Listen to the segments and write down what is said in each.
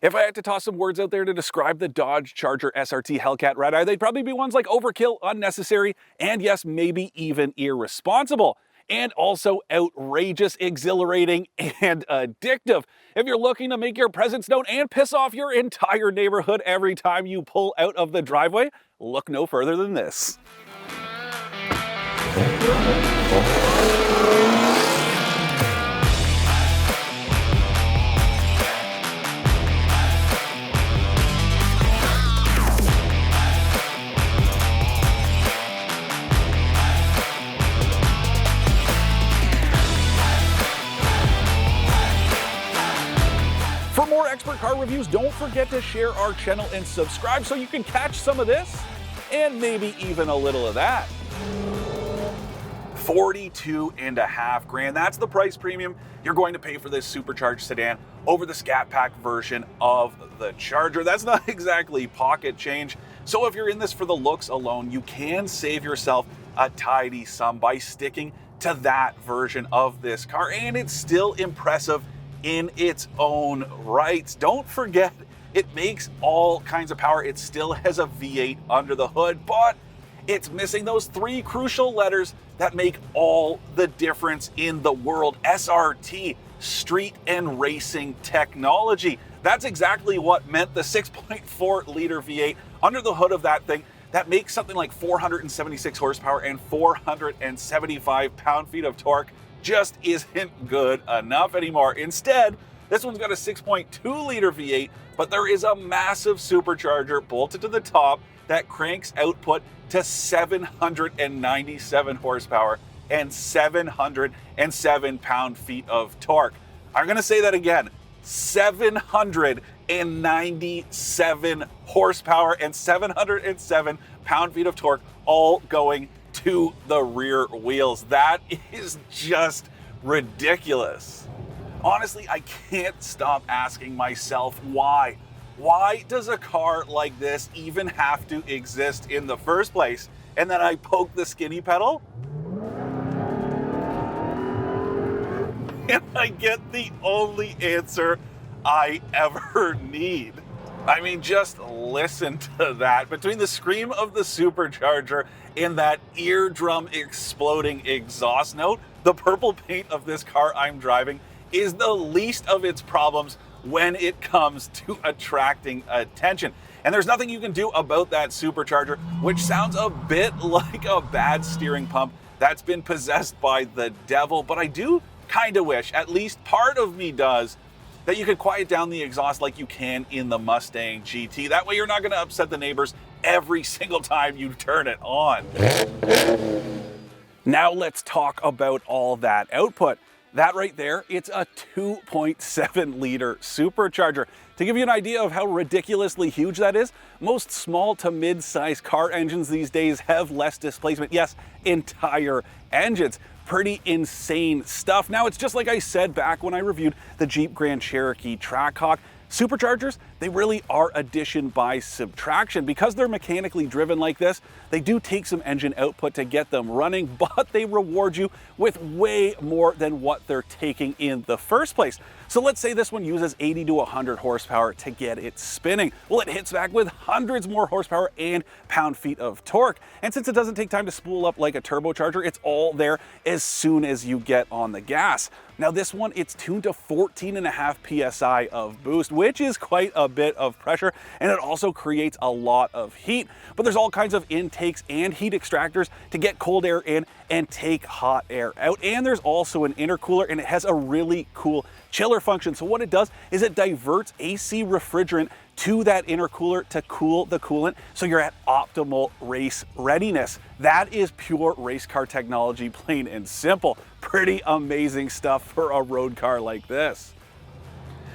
If I had to toss some words out there to describe the Dodge Charger SRT Hellcat Redeye, they'd probably be ones like overkill, unnecessary, and yes, maybe even irresponsible. And also outrageous, exhilarating, and addictive. If you're looking to make your presence known and piss off your entire neighborhood every time you pull out of the driveway, look no further than this. For more expert car reviews, don't forget to share our channel and subscribe so you can catch some of this and maybe even a little of that. 42.5 grand. That's the price premium you're going to pay for this supercharged sedan over the Scat Pack version of the Charger. That's not exactly pocket change. So if you're in this for the looks alone, you can save yourself a tidy sum by sticking to that version of this car, and it's still impressive in its own rights. Don't forget, it makes all kinds of power. It still has a V8 under the hood, but it's missing those three crucial letters that make all the difference in the world. SRT, street and racing technology. That's exactly what meant the 6.4 liter V8 under the hood of that thing that makes something like 476 horsepower and 475 pound-feet of torque just isn't good enough anymore. Instead, this one's got a 6.2 liter V8, but there is a massive supercharger bolted to the top that cranks output to 797 horsepower and 707 pound-feet of torque. I'm gonna say that again, 797 horsepower and 707 pound-feet of torque, all going to the rear wheels. That is just ridiculous. Honestly, I can't stop asking myself why. Why does a car like this even have to exist in the first place? And then I poke the skinny pedal and I get the only answer I ever need. I mean, just listen to that. Between the scream of the supercharger and that eardrum exploding exhaust note, the purple paint of this car I'm driving is the least of its problems when it comes to attracting attention. And there's nothing you can do about that supercharger, which sounds a bit like a bad steering pump that's been possessed by the devil. But I do kind of wish, at least part of me does, that you could quiet down the exhaust like you can in the Mustang GT. That way you're not gonna upset the neighbors every single time you turn it on. Now let's talk about all that output. That right there, it's a 2.7 liter supercharger. To give you an idea of how ridiculously huge that is, most small to mid-size car engines these days have less displacement. Yes, entire engines. Pretty insane stuff. Now, it's just like I said back when I reviewed the Jeep Grand Cherokee Trackhawk. Superchargers, they really are addition by subtraction. Because they're mechanically driven like this, they do take some engine output to get them running, but they reward you with way more than what they're taking in the first place. So let's say this one uses 80 to 100 horsepower to get it spinning. Well, it hits back with hundreds more horsepower and pound-feet of torque. And since it doesn't take time to spool up like a turbocharger, it's all there as soon as you get on the gas. Now this one, it's tuned to 14.5 PSI of boost, which is quite a bit of pressure, and it also creates a lot of heat. But there's all kinds of intakes and heat extractors to get cold air in and take hot air out. And there's also an intercooler, and it has a really cool chiller function. So what it does is it diverts AC refrigerant to that intercooler to cool the coolant, so you're at optimal race readiness. That is pure race car technology, plain and simple. Pretty amazing stuff for a road car like this.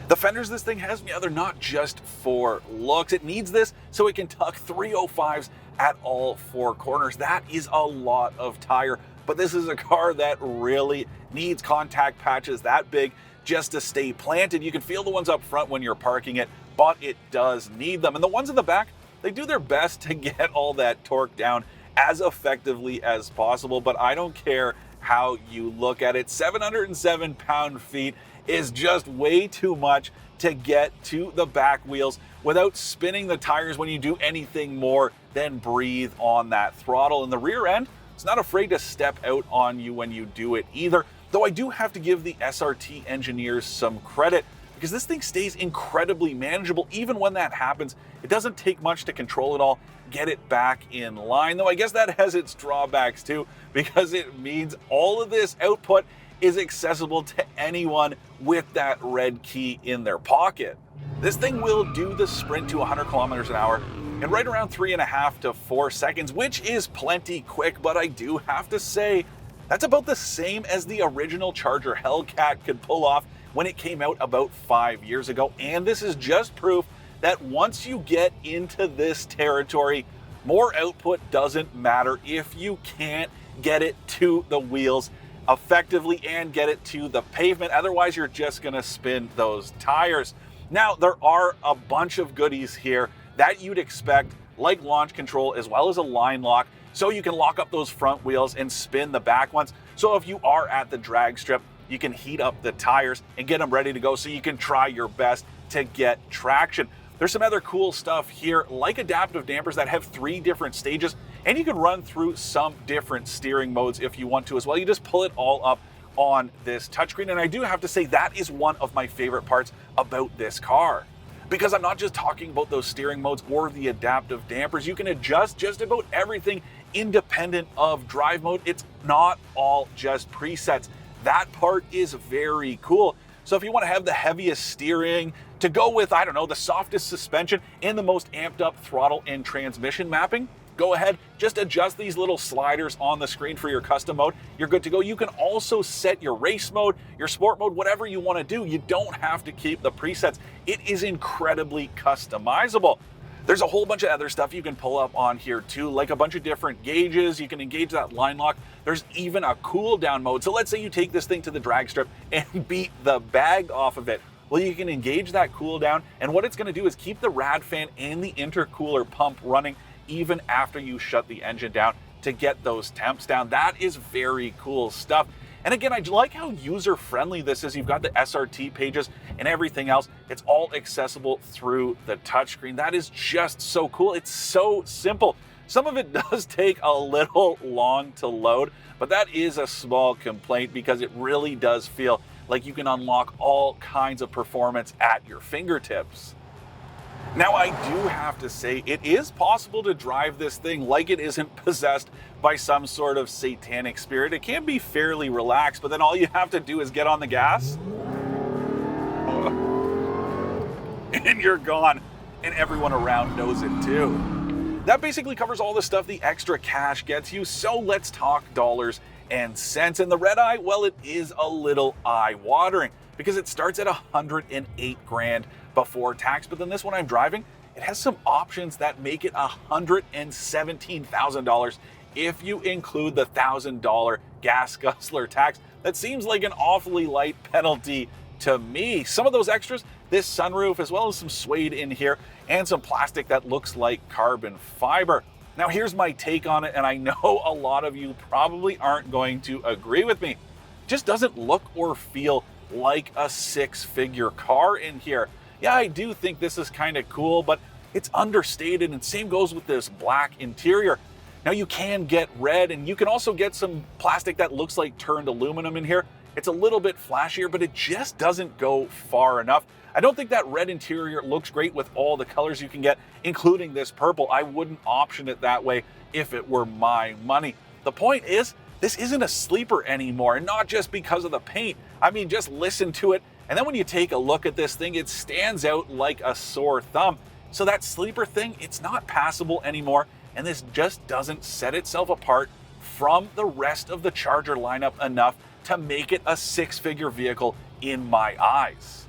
The fenders this thing has, they're not just for looks. It needs this so it can tuck 305s at all four corners. That is a lot of tire, but this is a car that really needs contact patches that big just to stay planted. You can feel the ones up front when you're parking it, but it does need them. And the ones in the back, they do their best to get all that torque down as effectively as possible, but I don't care how you look at it. 707 pound-feet is just way too much to get to the back wheels without spinning the tires when you do anything more than breathe on that throttle. And the rear end, it's not afraid to step out on you when you do it either. Though I do have to give the SRT engineers some credit, because this thing stays incredibly manageable. Even when that happens, it doesn't take much to control it all, get it back in line. Though I guess that has its drawbacks too, because it means all of this output is accessible to anyone with that red key in their pocket. This thing will do the sprint to 100 kilometers an hour in right around 3.5 to 4 seconds, which is plenty quick, but I do have to say, that's about the same as the original Charger Hellcat could pull off when it came out about 5 years ago. And this is just proof that once you get into this territory, more output doesn't matter if you can't get it to the wheels effectively and get it to the pavement. Otherwise, you're just gonna spin those tires. Now, there are a bunch of goodies here that you'd expect, like launch control as well as a line lock, so you can lock up those front wheels and spin the back ones. So if you are at the drag strip, you can heat up the tires and get them ready to go so you can try your best to get traction. There's some other cool stuff here, like adaptive dampers that have 3 different stages, and you can run through some different steering modes if you want to as well. You just pull it all up on this touchscreen, and I do have to say that is one of my favorite parts about this car, because I'm not just talking about those steering modes or the adaptive dampers. You can adjust just about everything independent of drive mode. It's not all just presets. That part is very cool. So if you want to have the heaviest steering, to go with, I don't know, the softest suspension and the most amped up throttle and transmission mapping, go ahead, just adjust these little sliders on the screen for your custom mode. You're good to go. You can also set your race mode, your sport mode, whatever you want to do. You don't have to keep the presets. It is incredibly customizable. There's a whole bunch of other stuff you can pull up on here too, like a bunch of different gauges. You can engage that line lock. There's even a cool down mode. So let's say you take this thing to the drag strip and beat the bag off of it. Well, you can engage that cool down, and what it's going to do is keep the rad fan and the intercooler pump running even after you shut the engine down to get those temps down. That is very cool stuff. And again, I like how user-friendly this is. You've got the SRT pages and everything else. It's all accessible through the touchscreen. That is just so cool. It's so simple. Some of it does take a little long to load, but that is a small complaint because it really does feel like you can unlock all kinds of performance at your fingertips. Now, I do have to say, it is possible to drive this thing like it isn't possessed by some sort of satanic spirit. It can be fairly relaxed, but then all you have to do is get on the gas, and you're gone, and everyone around knows it too. That basically covers all the stuff the extra cash gets you, so let's talk dollars and cents. And the Redeye, well, it is a little eye-watering because it starts at 108 grand before tax, but then this one I'm driving, it has some options that make it $117,000 if you include the $1,000 gas guzzler tax. That seems like an awfully light penalty to me. Some of those extras, this sunroof, as well as some suede in here and some plastic that looks like carbon fiber. Now here's my take on it, and I know a lot of you probably aren't going to agree with me. It just doesn't look or feel like a 6-figure car in here. Yeah, I do think this is kind of cool, but it's understated, and same goes with this black interior. Now you can get red, and you can also get some plastic that looks like turned aluminum in here. It's a little bit flashier, but it just doesn't go far enough. I don't think that red interior looks great with all the colors you can get, including this purple. I wouldn't option it that way if it were my money. The point is, this isn't a sleeper anymore, and not just because of the paint. I mean, just listen to it, and then when you take a look at this thing, it stands out like a sore thumb. So that sleeper thing, it's not passable anymore, and this just doesn't set itself apart from the rest of the Charger lineup enough to make it a 6-figure vehicle in my eyes.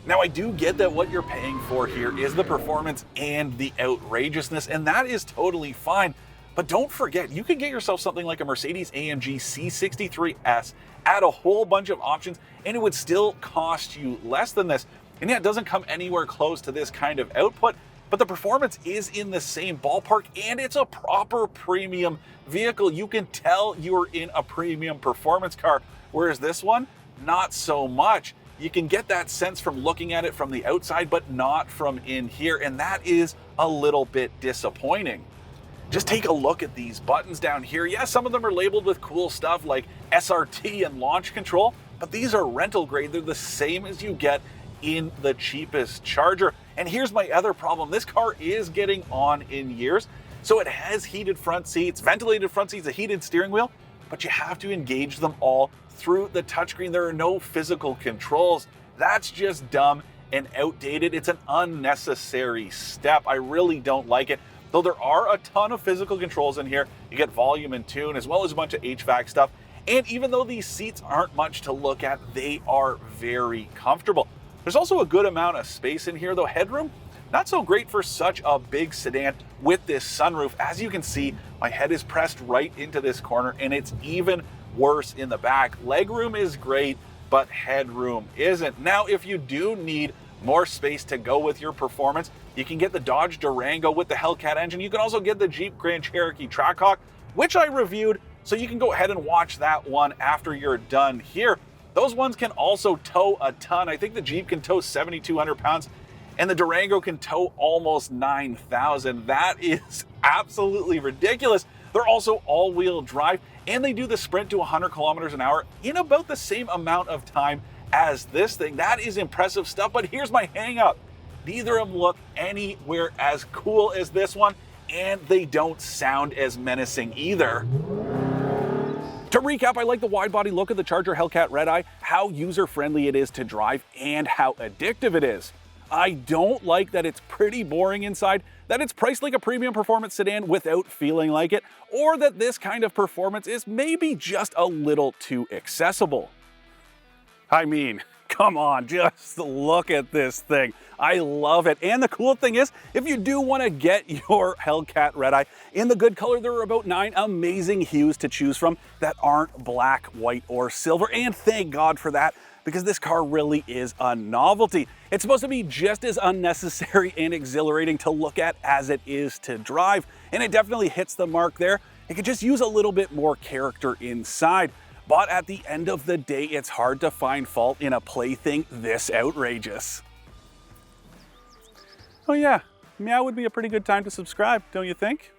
Now, I do get that what you're paying for here is the performance and the outrageousness, and that is totally fine. But don't forget, you could get yourself something like a Mercedes-AMG C63S, add a whole bunch of options, and it would still cost you less than this. And yeah, it doesn't come anywhere close to this kind of output, but the performance is in the same ballpark, and it's a proper premium vehicle. You can tell you're in a premium performance car, whereas this one, not so much. You can get that sense from looking at it from the outside, but not from in here, and that is a little bit disappointing. Just take a look at these buttons down here. Yeah, some of them are labeled with cool stuff like SRT and launch control, but these are rental grade. They're the same as you get in the cheapest Charger. And here's my other problem. This car is getting on in years. So it has heated front seats, ventilated front seats, a heated steering wheel, but you have to engage them all through the touchscreen. There are no physical controls. That's just dumb and outdated. It's an unnecessary step. I really don't like it. Though there are a ton of physical controls in here. You get volume and tune, as well as a bunch of HVAC stuff. And even though these seats aren't much to look at, they are very comfortable. There's also a good amount of space in here, though headroom, not so great for such a big sedan with this sunroof. As you can see, my head is pressed right into this corner, and it's even worse in the back. Legroom is great, but headroom isn't. Now, if you do need more space to go with your performance, you can get the Dodge Durango with the Hellcat engine. You can also get the Jeep Grand Cherokee Trackhawk, which I reviewed, so you can go ahead and watch that one after you're done here. Those ones can also tow a ton. I think the Jeep can tow 7,200 pounds, and the Durango can tow almost 9,000. That is absolutely ridiculous. They're also all-wheel drive, and they do the sprint to 100 kilometers an hour in about the same amount of time as this thing. That is impressive stuff, but here's my hang-up. Neither of them look anywhere as cool as this one, and they don't sound as menacing either. To recap, I like the wide-body look of the Charger Hellcat Redeye, how user-friendly it is to drive, and how addictive it is. I don't like that it's pretty boring inside, that it's priced like a premium performance sedan without feeling like it, or that this kind of performance is maybe just a little too accessible. I mean, come on, just look at this thing. I love it. And the cool thing is, if you do want to get your Hellcat Redeye in the good color, there are about 9 amazing hues to choose from that aren't black, white, or silver. And thank God for that, because this car really is a novelty. It's supposed to be just as unnecessary and exhilarating to look at as it is to drive. And it definitely hits the mark there. It could just use a little bit more character inside. But at the end of the day, it's hard to find fault in a plaything this outrageous. Oh yeah, now would be a pretty good time to subscribe, don't you think?